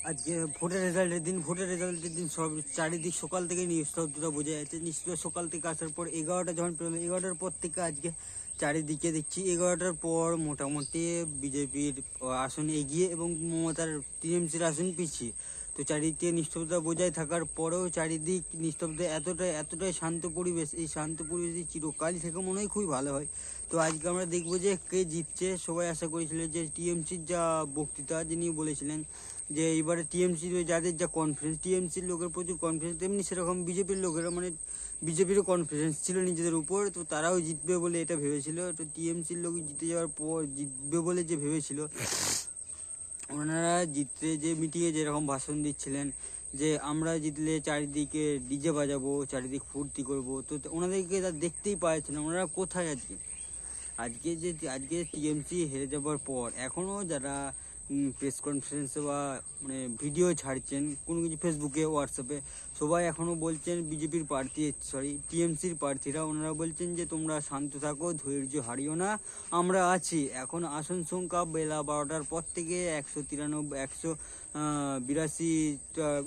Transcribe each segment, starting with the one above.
আজকে ভোটের রেজাল্টের দিন সব চারিদিক সকাল থেকে নিস্তব্ধতা বোঝা যাচ্ছে। নিস্তব্ধ সকাল থেকে আসার পর 11টা যখন পেরোলো, 11টার পর থেকে আজকে চারিদিকে দেখছি 11টার পর মোটামুটি বিজেপির আসন এগিয়ে এবং মমতার টিএমসির আসন পিছিয়ে। তো চারিদিকে নিস্তব্ধতা বজায় থাকার পরেও চারিদিক নিস্তব্ধ, এতটাই শান্ত পরিবেশ। এই শান্ত পরিবেশে চিরকালই থেকে মনে হয় খুবই ভালো হয়। তো আজকে আমরা দেখবো যে কে জিতছে। সবাই আশা করেছিল যে টিএমসির যা বক্তৃতা, যিনি বলেছিলেন যে এবারে টিএমসির যাদের যা কনফিডেন্স, টিএমসির লোকের প্রচুর কনফিডেন্স, তেমনি সেরকম বিজেপির লোকেরা মানে বিজেপিরও কনফিডেন্স ছিল নিজেদের উপর। তো তারাও জিতবে বলে এটা ভেবেছিল। তো টিএমসির লোক জিতে যাওয়ার পর জিতবে বলে যে ভেবেছিল, ওনারা জিততে যে মিটিংয়ে যেরকম ভাষণ দিচ্ছিলেন যে আমরা জিতলে চারিদিকে ডিজে বাজাবো, চারিদিক ফুর্তি করবো, তো ওনাদেরকে তা দেখতেই পাচ্ছেন না। ওনারা কোথায় আজকে টিএমসি হেরে যাবার পর এখনও যারা প্রেস কনফারেন্সে বা মানে ভিডিও ছাড়ছেন কোনো কিছু ফেসবুকে, হোয়াটসঅ্যাপে, সবাই এখনও বলছেন বিজেপির প্রার্থী টিএমসির প্রার্থীরা, ওনারা বলছেন যে তোমরা শান্ত থাকো, ধৈর্য হারিও না, আমরা আছি। এখন আসন সংখ্যা বেলা 12টার পর থেকে 182টার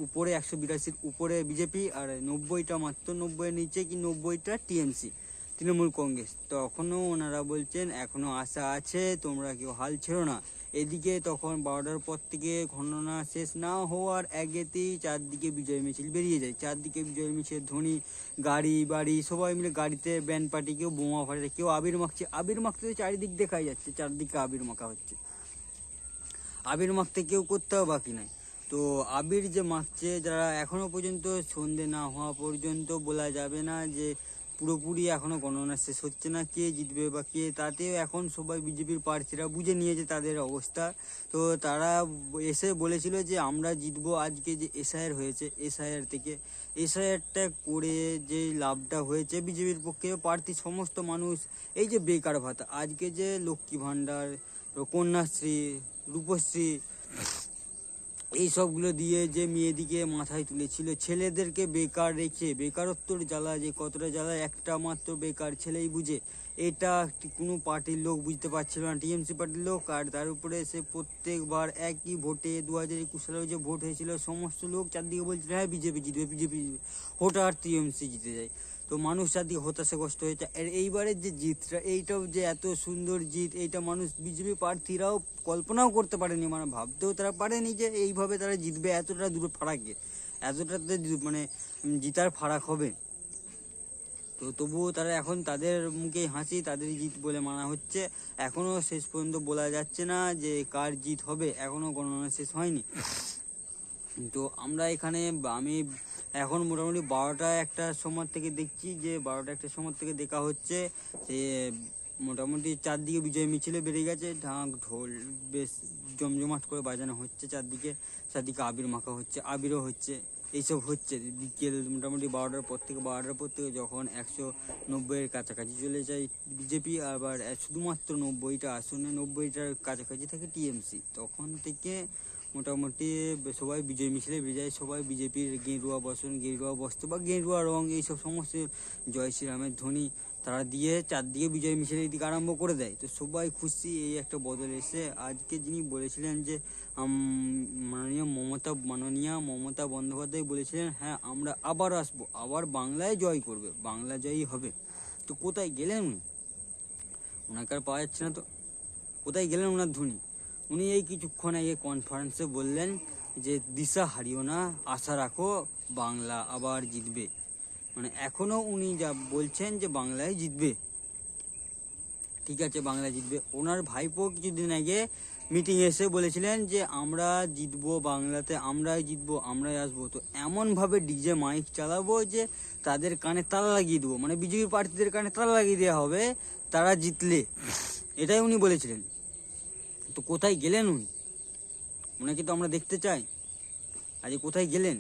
উপরে, 182-র উপরে বিজেপি, আর 90টা মাত্র 90-এর নিচে কি 90টা টিএমসি, তৃণমূল কংগ্রেস। তখনও ওনারা বলছেন এখনও আশা আছে, তোমরা কেউ হাল ছেড়ো না। এদিকে তখন 12টার পর থেকে গণনা শেষ না হওয়ার আগেতেই চারদিকে বিজয় মিছিল বেরিয়ে যায়। চারদিকে বিজয় মিছিল, ধ্বনি, গাড়ি বাড়ি সবাই মিলে, গাড়িতে ব্যান্ড পার্টি, কেউ বোমা ফাটে, কেউ আবির মাখছে। আবির মাখতে তো চারিদিক দেখাই যাচ্ছে, চারদিকে আবির মাখা হচ্ছে। আবির মাখতে কেউ করতেও বাকি নাই। তো আবির যে মাখছে যারা, এখনো পর্যন্ত সন্ধে না হওয়া পর্যন্ত বলা যাবে না যে পুরোপুরি এখনো গণনা শেষ হচ্ছে না কে জিতবে বা কে, তাতেও এখন সবাই বিজেপির প্রার্থীরা বুঝে নিয়েছে তাদের অবস্থা। তো তারা এসে বলেছিল যে আমরা জিতবো। আজকে যে এসআইআর হয়েছে, এসআইআরটা করে যে লাভটা হয়েছে বিজেপির পক্ষে, প্রার্থী সমস্ত মানুষ, এই যে বেকার ভাতা, আজকে যে লক্ষ্মী ভাণ্ডার, কন্যাশ্রী, রূপশ্রী, এই সবগুলো দিয়ে যে মেয়েদিকে মাথায় তুলেছিল, ছেলেদেরকে বেকার রেখে, বেকারত্বর জ্বালা যে কতটা জ্বালা একটা মাত্র বেকার ছেলেই বুঝে, এটা কোনো পার্টির লোক বুঝতে পারছিল না, টিএমসি পার্টির লোক। আর তার উপরে সে প্রত্যেকবার একই ভোটে 2021 সালে যে ভোট হয়েছিল, সমস্ত লোক চারদিকে বলছিল হ্যাঁ বিজেপি জিতবে, হঠাৎ টিএমসি জিতে যায়। তো মানুষ চারদিকে হতাশাগ্রস্ত হয়েছে। আর এইবারের যে জিতটা, এইটাও যে এত সুন্দর জিত, এইটা মানুষ বিজেপি প্রার্থীরাও কল্পনাও করতে পারেনি, মানে ভাবতেও তারা পারেনি যে এইভাবে তারা জিতবে, এতটা দূরে ফারাকে, এতটাতে মানে জিতার ফারাক হবে। তো তবুও তারা এখন তাদের মুখে হাসি, তাদের জিত বলে মানা হচ্ছে। এখনও শেষ পর্যন্ত বলা যাচ্ছে না যে কার জিত হবে, এখনও গণনা শেষ হয়নি। তো আমরা এখানে, আমি এখন মোটামুটি 12টা-1টার সময় থেকে দেখছি যে 12টা-1টার সময় থেকে দেখা হচ্ছে সে মোটামুটি চারদিকে বিজয় মিছিলে বেরিয়ে গেছে, ঢাক ঢোল বেশ জমজমাট করে বাজানো হচ্ছে, চারদিকে আবির মাখা হচ্ছে, আবিরও হচ্ছে, এইসব হচ্ছে। বিকেল মোটামুটি 12টার পর থেকে যখন 190-এর কাছাকাছি চলে যায় বিজেপি, আবার শুধুমাত্র 90টা আসনে 90টার কাছাকাছি থাকে টিএমসি, তখন থেকে মোটামুটি সবাই বিজয় মিছিলে বেরিয়ে যায়। সবাই বিজেপির গেরুয়া বস্ত্র বা গেরুয়া রং, এইসব সমস্ত জয় শ্রীরামের ধ্বনি তারা দিয়ে চারদিকে বিজয় মিছিলের দিকে আরম্ভ করে দেয়। তো সবাই খুশি, এই একটা বদল এসে। আজকে যিনি বলেছিলেন যে মাননীয় মমতা বন্দ্যোপাধ্যায় বলেছিলেন হ্যাঁ আমরা আবার আসবো, আবার বাংলায় জয় করবে, বাংলা জয়ই হবে। তো কোথায় গেলেন উনি? ওনাকে আর পাওয়া যাচ্ছে না। তো কোথায় গেলেন ওনার ধ্বনি? উনি এই কিছুক্ষণ আগে কনফারেন্সে বললেন যে দিশা হারিও না, আশা রাখো, বাংলা আবার জিতবে। মানে এখনও উনি যা বলছেন যে বাংলায় জিতবে, ঠিক আছে বাংলায় জিতবে। ওনার ভাইপো কিছুদিন আগে মিটিংয়ে এসে বলেছিলেন যে আমরা জিতবো, বাংলাতে আমরাই জিতবো, আমরাই আসবো। তো এমনভাবে ডিজে মাইক চালাবো যে তাদের কানে তালা লাগিয়ে দেবো, মানে বিজেপি প্রার্থীদের কানে তালা লাগিয়ে দেওয়া হবে তারা জিতলে, এটাই উনি বলেছিলেন। তো কোথায় গেলেন উনি? ওনাকে তো আমরা দেখতে চাই। আজ কোথায় গেলেন?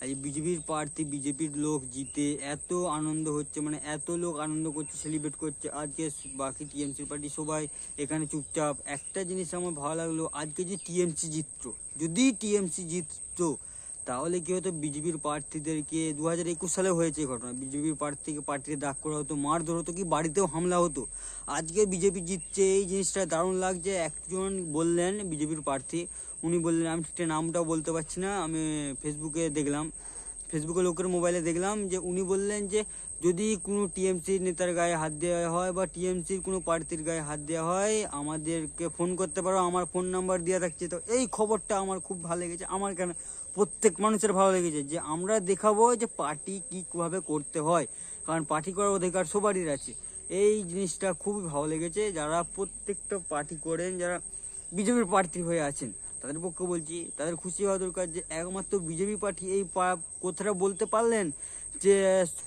আজ বিজেপির প্রার্থী, বিজেপির লোক জিতে এত আনন্দ হচ্ছে, মানে এত লোক আনন্দ করছে, সেলিব্রেট করছে। আজকে বাকি টিএমসি পার্টি সবাই এখানে চুপচাপ। একটা জিনিস আমার ভালো লাগলো, আজকে যে টিএমসি জিততো, যদি টিএমসি জিততো তাহলে কি হতো, বিজেপির প্রার্থীদেরকে 2021 সালে হয়েছে এই ঘটনা, বিজেপির প্রার্থীকে দাগ করা হতো, মারধর হতো, কি বাড়িতেও হামলা হতো। আজকে বিজেপি জিতছে, এই জিনিসটা দারুণ লাগছে। একজন বললেন বিজেপির প্রার্থী, উনি বললেন, আমি ঠিক নামটা বলতে পারছি না, আমি ফেসবুকে লোকের মোবাইলে দেখলাম যে উনি বললেন যে যদি কোনো টিএমসি নেতার গায়ে হাত দেওয়া হয় বা টিএমসির কোনো প্রার্থীর গায়ে হাত দেওয়া হয়, আমাদেরকে ফোন করতে পারো, আমার ফোন নাম্বার দেওয়া থাকছে। তো এই খবরটা আমার খুব ভালো লেগেছে, আমার কেন প্রত্যেক মানুষের ভালো লেগেছে, যে আমরা দেখাবো যে পার্টি কীভাবে করতে হয়, কারণ পার্টি করার অধিকার সবারই আছে। এই জিনিসটা খুবই ভালো লেগেছে। যারা প্রত্যেকটা পার্টি করেন, যারা বিজেপির প্রার্থী হয়ে আছেন, তাদের পক্ষে বলছি, তাদের খুশি হওয়া দরকার যে একমাত্র বিজেপি পার্টি এই কথাটা বলতে পারলেন যে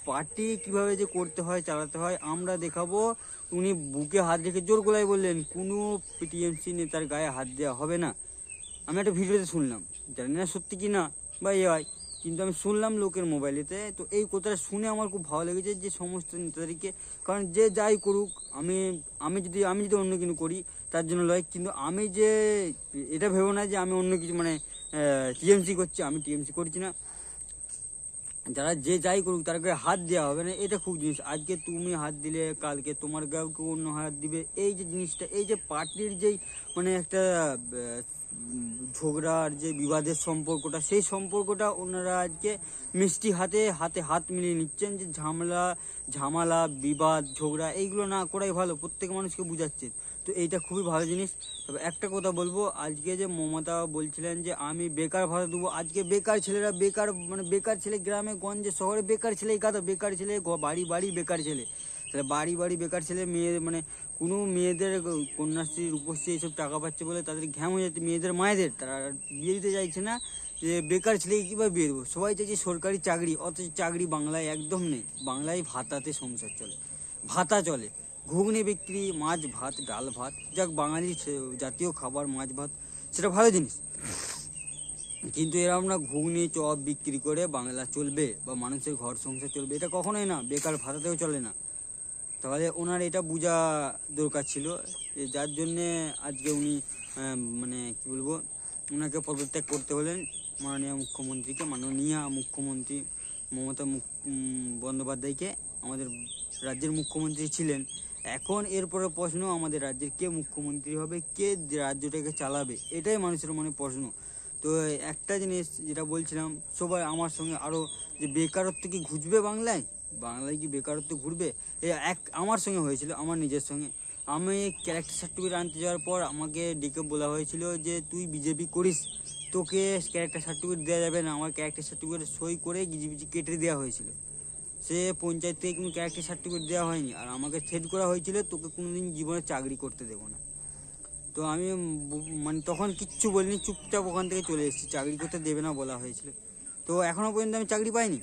পার্টি কিভাবে যে করতে হয়, চালাতে হয় আমরা দেখাবো। উনি বুকে হাত রেখে জোর গলায় বললেন কোনো টিএমসি নেতার গায়ে হাত দেওয়া হবে না। আমি একটা ভিডিওতে শুনলাম, জানি না সত্যি কি না বা হয়, কিন্তু আমি শুনলাম লোকের মোবাইলেতে। তো এই কথাটা শুনে আমার খুব ভালো লেগেছে যে সমস্ত নেতাদেরকে, কারণ যে যাই করুক, আমি যদি অন্য কিছু করি তার জন্য লয়, কিন্তু আমি যে এটা ভেবো না যে আমি অন্য কিছু মানে টিএমসি করছি, আমি টিএমসি করছি না। যারা যে যাই করুক তার গায়ে হাত দেওয়া হবে না, এটা খুব জিনিস। আজকে তুমি হাত দিলে কালকে তোমার গায়েও কেউ অন্য হাত দিবে। এই যে জিনিসটা, এই যে পার্টির যেই মানে একটা ঝগড়ার যে বিবাদের সম্পর্কটা, সেই সম্পর্কটা ওনারা আজকে মিষ্টি হাতে হাত মিলিয়ে নিচ্ছেন, যে ঝামেলা বিবাদ ঝগড়া এইগুলো না করাই ভালো, প্রত্যেক মানুষকে বুঝাচ্ছে। তো এইটা খুবই ভালো জিনিস। তবে একটা কথা বলবো, আজকে যে মমতা বলছিলেন যে আমি বেকার ভাতা দেবো, আজকে বেকার ছেলেরা বেকার ছেলে, গ্রামে গঞ্জে শহরে বেকার ছেলেই কাদা, বেকার ছেলে বাড়ি বাড়ি বেকার ছেলে, তাহলে বাড়ি বাড়ি বেকার ছেলে। কোনো মেয়েদের কন্যাশ্রী রূপশ্রী এইসব টাকা পাচ্ছে বলে তাদের ঘ্যাম হয়ে যাচ্ছে, মেয়েদের মায়েদের, তারা বিয়ে দিতে চাইছে না। যে বেকার ছেলেকে কীভাবে বিয়ে দেবো, সবাই চাইছে সরকারি চাকরি, অথচ চাকরি বাংলায় একদম নেই। বাংলায় ভাতাতে সংসার চলে, ভাতা চলে, ঘুগনি বিক্রি, মাছ ভাত, ডাল ভাত, যাক বাঙালির জাতীয় খাবার মাছ ভাত, সেটা ভালো জিনিস। কিন্তু এরকম না ঘুগনি চপ বিক্রি করে বাংলা চলবে বা মানুষের ঘর সংসার চলবে, এটা কখনোই না, বেকার ভাতাতেও চলে না। তাহলে ওনার এটা বোঝা দরকার ছিল, যার জন্যে আজকে উনি মানে কী বলবো, ওনাকে পদত্যাগ করতে হলেন, মাননীয় মুখ্যমন্ত্রী মমতা বন্দ্যোপাধ্যায়কে। আমাদের রাজ্যের মুখ্যমন্ত্রী ছিলেন, এখন এরপরে প্রশ্ন আমাদের রাজ্যের কে মুখ্যমন্ত্রী হবে, কে রাজ্যটাকে চালাবে, এটাই মানুষের মনে প্রশ্ন। তো একটা জিনিস যেটা বলছিলাম, সবাই আমার সঙ্গে আরও, যে বেকারত্ব কি ঘুচবে বাংলায় কি বেকারত্ব ঘুরবে? আমার সঙ্গে হয়েছিল, আমার নিজের সঙ্গে। আমি ক্যারেক্টার সার্টিফিকেট আনতে যাওয়ার পর আমাকে ডেকে বলা হয়েছিল যে তুই বিজেপি করিস, তোকে ক্যারেক্টার সার্টিফিকেট দেওয়া যাবে না। আমার ক্যারেক্টার সার্টিফিকেট সই করে গিজিবিজি কেটে দেওয়া হয়েছিল। সে পঞ্চায়েত থেকে কোনো ক্যারেক্টার সার্টিফিকেট দেওয়া হয়নি, আর আমাকে থ্রেট করা হয়েছিল তোকে কোনোদিন জীবনে চাকরি করতে দেবো না। তো আমি তখন কিচ্ছু বলিনি, চুপচাপ ওখান থেকে চলে এসেছি, চাকরি করতে দেবে না বলা হয়েছিল। তো এখনও পর্যন্ত আমি চাকরি পাইনি,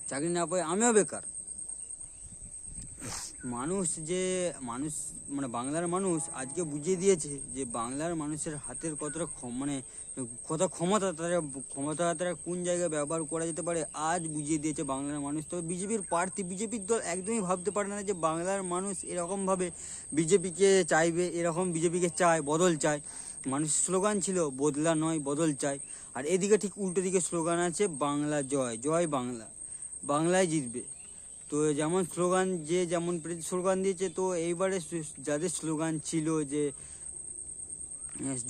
চাকরি না পাই আমিও বেকার। মানুষ বাংলার মানুষ আজকে বুঝিয়ে দিয়েছে যে বাংলার মানুষের হাতের কতটা কত ক্ষমতা, তারা কোন জায়গায় ব্যবহার করা যেতে পারে, আজ বুঝিয়ে দিয়েছে বাংলার মানুষ। তবে বিজেপির দল একদমই ভাবতে পারে না যে বাংলার মানুষ এরকমভাবে বিজেপিকে চাইবে, এরকম বিজেপিকে চায়, বদল চায়। মানুষের স্লোগান ছিল বদলা নয় বদল চাই, আর এদিকে ঠিক উল্টো দিকে স্লোগান আছে বাংলা জয়, জয় বাংলা, বাংলায় জিতবে। তো যেমন স্লোগান, যে যেমন স্লোগান দিয়েছে, তো এইবারে যাদের স্লোগান ছিল যে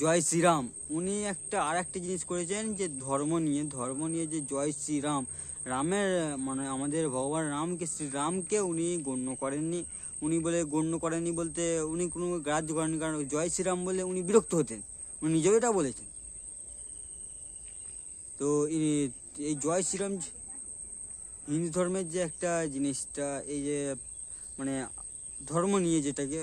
জয় শ্রীরাম, উনি আর একটা জিনিস করেছেন যে ধর্ম নিয়ে যে জয় শ্রীরাম, রামের আমাদের ভগবান শ্রীরামকে উনি গণ্য করেননি বলতে উনি কোনো গ্রাহ্য করেননি, কারণ জয় শ্রীরাম বলে উনি বিরক্ত হতেন, উনি নিজেও এটা বলেছেন। তো এই জয় শ্রীরাম হিন্দু ধর্মের যে একটা জিনিসটা, এই যে ধর্ম নিয়ে যেটাকে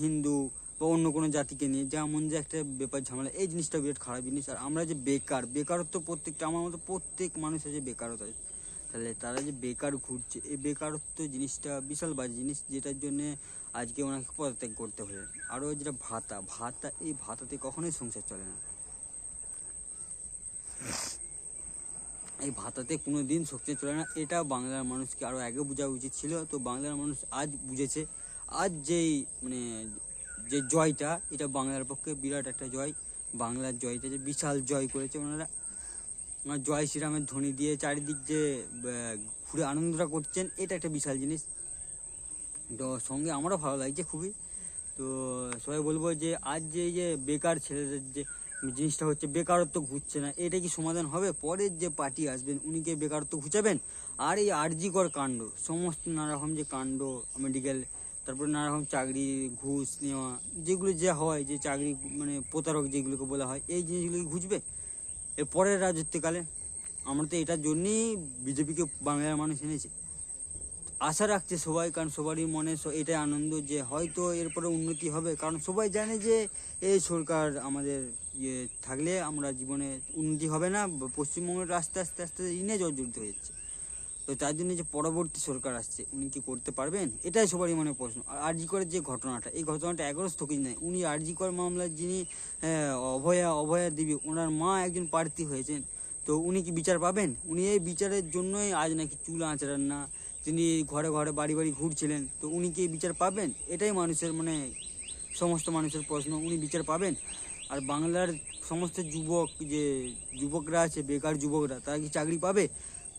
হিন্দু বা অন্য কোনো জাতিকে নিয়ে যেমন যে একটা ব্যাপার ঝামেলা, এই জিনিসটা বিরাট খারাপ জিনিস। আর আমরা যে বেকারত্ব প্রত্যেকটা, আমার মতো প্রত্যেক মানুষ আছে বেকারত্ব আছে, তাহলে তারা যে বেকার ঘুরছে, এই বেকারত্ব জিনিসটা বিশাল বাজে জিনিস, যেটার জন্যে আজকে ওনাকে পদত্যাগ করতে হলো। আরও যেটা ভাতা, এই ভাতাতে কখনোই সংসার চলে না, এই ভাতাতে কোনো দিন শক্তি চলে না। এটা বাংলার মানুষকে আরও আগে বোঝা উচিত ছিল। তো বাংলার মানুষ আজ বুঝেছে, আজ যেই যে জয়টা, এটা বাংলার পক্ষে বিরাট একটা জয়। বাংলার জয়টা যে বিশাল জয় করেছে ওনারা, জয় শ্রীরামের ধ্বনি দিয়ে চারিদিক যে ঘুরে আনন্দটা করছেন, এটা একটা বিশাল জিনিস। তো সঙ্গে আমারও ভালো লাগছে খুবই। তো সবাই বলবো যে আজ যে এই যে বেকার ছেলেদের যে জিনিসটা হচ্ছে, বেকারত্ব ঘুরছে না, এটা কি সমাধান হবে? পরের যে পার্টি আসবেন উনিকে বেকারত্ব ঘুচাবেন? আর এই আরজিকর কাণ্ড, সমস্ত নানারকম যে কাণ্ড, মেডিকেল, তারপরে নানারকম চাকরি ঘুষ নেওয়া, যেগুলো যে হয়, যে চাকরি মানে প্রতারক যেগুলোকে বলা হয়, এই জিনিসগুলো কি ঘুচবে এর পরের রাজত্বকালে? আমরা তো এটার জন্যই বিজেপিকে বাংলার মানুষ এনেছে। আশা রাখছে সবাই, কারণ সবারই মনে এটাই আনন্দ যে হয়তো এরপরে উন্নতি হবে, কারণ সবাই জানে যে এই সরকার আমাদের ইয়ে থাকলে আমরা জীবনে উন্নতি হবে না, পশ্চিমবঙ্গের আস্তে আস্তে আস্তে ঋণে জর্জরিত হয়ে যাচ্ছে। তো তার জন্য যে পরবর্তী সরকার আসছে উনি কি করতে পারবেন, এটাই সবারই মনে প্রশ্ন। আর আরজি করের যে ঘটনাটা, এই ঘটনাটা এগারো স্থগিত নয়, উনি আরজি কর মামলার যিনি অভয়া দেবী, ওনার মা একজন প্রার্থী হয়েছেন, তো উনি কি বিচার পাবেন? উনি এই বিচারের জন্যই আজ নাকি চুল আঁচড়ান না, তিনি ঘরে ঘরে বাড়ি বাড়ি ঘুরছিলেন, তো উনি কি বিচার পাবেন? এটাই মানুষের মানে সমস্ত মানুষের প্রশ্ন, উনি বিচার পাবেন? আর বাংলার সমস্ত যুবকরা আছে, বেকার যুবকরা, তারা কি চাকরি পাবে?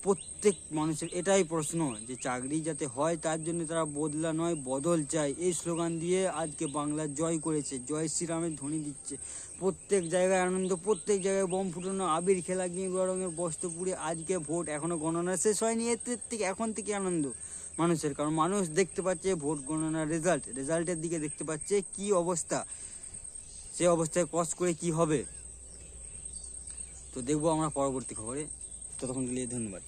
প্রত্যেক মানুষের এটাই প্রশ্ন যে চাকরি যাতে হয়, তার জন্য তারা বদলা নয় বদল চায়, এই স্লোগান দিয়ে আজকে বাংলা জয় করেছে, জয় শ্রীরামের ধ্বনি দিচ্ছে। প্রত্যেক জায়গায় আনন্দ, প্রত্যেক জায়গায় বোম ফুটানো, আবির খেলা, গেরুয়া রঙের বস্ত্র পুড়ে। আজকে ভোট এখনও গণনা শেষ হয়নি, এর থেকে এখন থেকে আনন্দ মানুষের, কারণ মানুষ দেখতে পাচ্ছে ভোট গণনার রেজাল্টের দিকে দেখতে পাচ্ছে কি অবস্থা, সে অবস্থায় ক্রস করে কি হবে। তো দেখবো আমরা পরবর্তী খবরে, ততক্ষণ ধন্যবাদ।